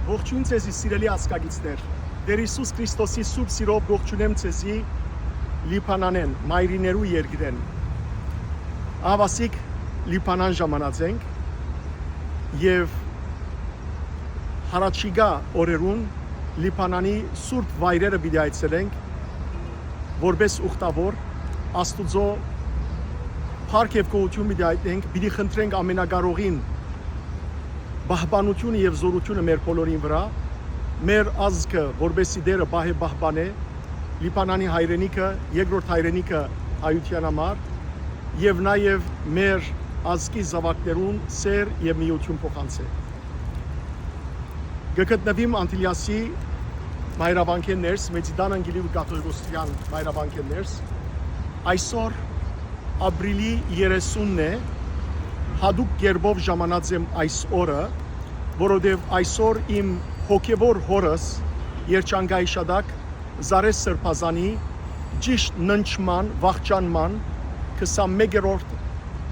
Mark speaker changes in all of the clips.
Speaker 1: Ողջույն ցեզի սիրելի ազգագիցներ, Տեր Հիսուս Քրիստոսի սուրբ սիրով ողջունեմ ցեզի Լիբանանեն, մայրիներու երկրեն։ Ավասիկ Լիբանան ժամանած ենք եւ հարաճիգա օրերուն Լիբանանի սուրբ վայրերը պիտի այցելենք, որպես ուխտավոր Աստուծո փառք եւ գոհություն պիտի այտենք, պիտի խնդրենք ամենագարողին բահբանությունը եւ զորությունը մեր բոլորին վրա, մեր ազգը, որբեսի դերը բահե բահբան է, Լիբանանի հայրենիքը, երկրորդ հայրենիքը հայության համար եւ նաեւ մեր ազգի զավակներուն սեր եւ միություն փոխանցե։ Գտնվիմ Անտիլիասի մայրավանքերներս, Մեծիդան Անգելիու կաթողիկոսյան մայրավանքերներս, այսօր ապրիլի 30-ն է, հadoop գերբով ժամանած եմ այս օրը, որովհետև այսօր իմ հոգևոր հորս Երջանկայիշադակ Զարես Սրբազանի ճիշտ ննչման, վախճանման 21-րդ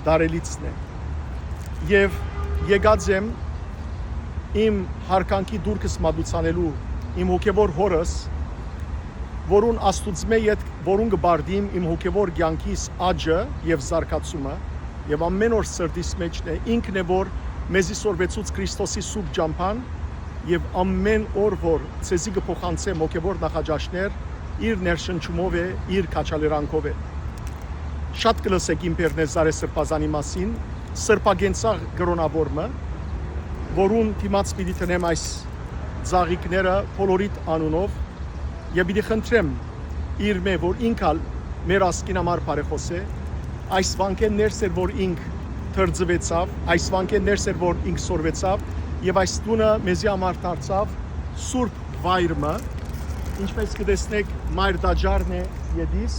Speaker 1: դարելիցն է։ Եվ եկած եմ իմ հարկանքի դուրքս մատուցանելու իմ հոգևոր հորս, որուն Աստուծմե ետ որուն կբարդիմ իմ հոգևոր կյանքիս աճը եւ զարգացումը եւ ամեն օր սրտիս մեջն է, ինքն է որ մեզի սորվեցուց Քրիստոսի սուրբ ջամփան եւ ամեն օր որ ցեզի կփոխանցեմ հոգևոր նախաճաշներ իր ներշնչումով է, իր քաչալերանքով է։ Շատ կլսեք իմ Պերնես Զարես Սրբազանի մասին, սրբագենցաղ գրոնավորմը, որուն դիմաց պիտի տնեմ այս ծաղիկները բոլորիդ անունով եւ պիտի խնդրեմ իր մե որ ինքալ մեր ասկին համար բարեխոս է, այս վանքերներս էր որ ինք թրձվեցավ, այս վանքերներս էր որ ինք սորվեցավ եւ այս տունը մեզի համար դարձավ սուրբ վայրը, ինչպես կտեսնեք մայր դաջարն է յետիս,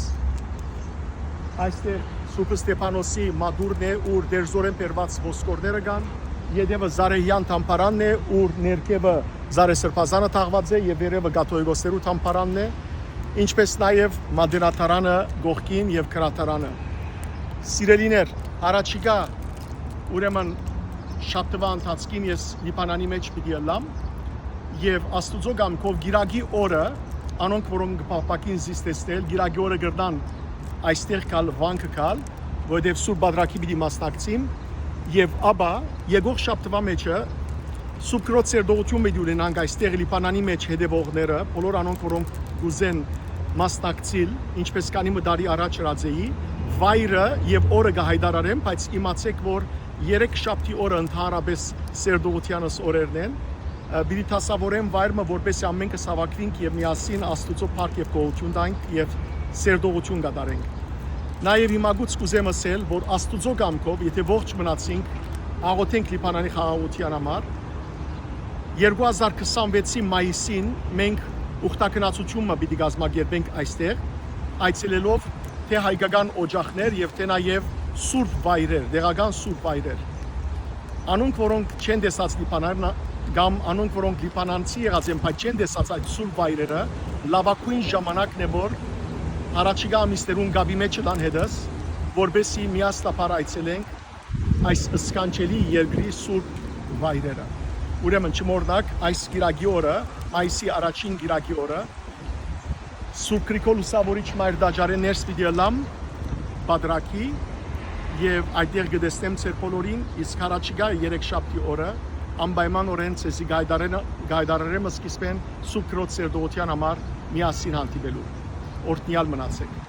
Speaker 1: այստեղ Սուրբ Ստեփանոսի մադուրն է, ուր դերձորեն բերված ոսկորները կան, յետևը Զարեհյան թամփարանն է, ուր ներքևը Զարես Սրբազանը թաղված է եւ վերևը Կաթողիկոսներու թամփարանն է, ինչպես նաեւ Մադենատարանը գողքին եւ քրատարանը։ Սիրելիներ, հարաճիգա ուրեմն շատ տվա ընթացքին ես Լիբանանի մեջ պիտի ելամ եւ Աստուծո կամքով գիրագի օրը անոնք որոնք կպահպակին զիստեցնել գիրագի օրը գրնան այստեղ կալ վանքը կալ որովհետեւ սուրբ բادرակի պիտի մասնակցիմ եւ աբա եկող շաբթվա մեջը սուրբ քրոջ սերդողություն պիտի ունենանք այստեղ Լիբանանի մեջ հետևողները բոլոր անոնք որոնք գուզեն մասնակցիլ ինչպես կանի մդարի առաջ հրացեի վայրը եւ օրը կհայտարարեմ, բայց իմացեք, որ 3 շաբթի օրը ընդհանրապես սերդողությանս օրերն են, պիտի դասավորեմ վայրը, որպեսզի ամենքս հավաքվենք եւ միասին Աստուծո փառք եւ գոհություն տանք եւ սերդողություն կատարենք։ Նաեւ հիմագուց կուզեմ ասել, որ Աստուծո կամքով, եթե ողջ մնացինք, աղոթենք Լիբանանի խաղաղության համար, 2026-ի մայիսին մենք ուխտակնացությունը պիտի կազմակերպենք այստեղ, այցելելով թե հայկական օջախներ եւ թե նաեւ սուրբ վայրեր, դեղական սուրբ վայրեր։ Անոնք որոնք չեն տեսած Լիբանանը կամ անոնք որոնք լիբանանցի եղած են, բայց չեն տեսած այդ սուրբ վայրերը, լավագույն ժամանակն է որ առաջիկա ամիսներուն գաբի մեջ դան հետս, որբեսի միաստապար այցելենք այս սքանչելի երկրի սուրբ վայրերը։ Ուրեմն չմոռնաք այս գիրագի օրը, մայիսի առաջին գիրագի օրը Սուրբ Գրիգոր Լուսավորիչ մայր դաջարեն ներս պիտի ելամ բادرակի եւ այդտեղ կտեսնեմ ձեր բոլորին, իսկ հարաճիգա 3 շաբթի օրը անպայմանորեն ցեզի գայդարարեմ սկիզբեն Սուրբ Քրոջ սերդողության համար միասին հանդիպելու։ Օրհնյալ մնացեք։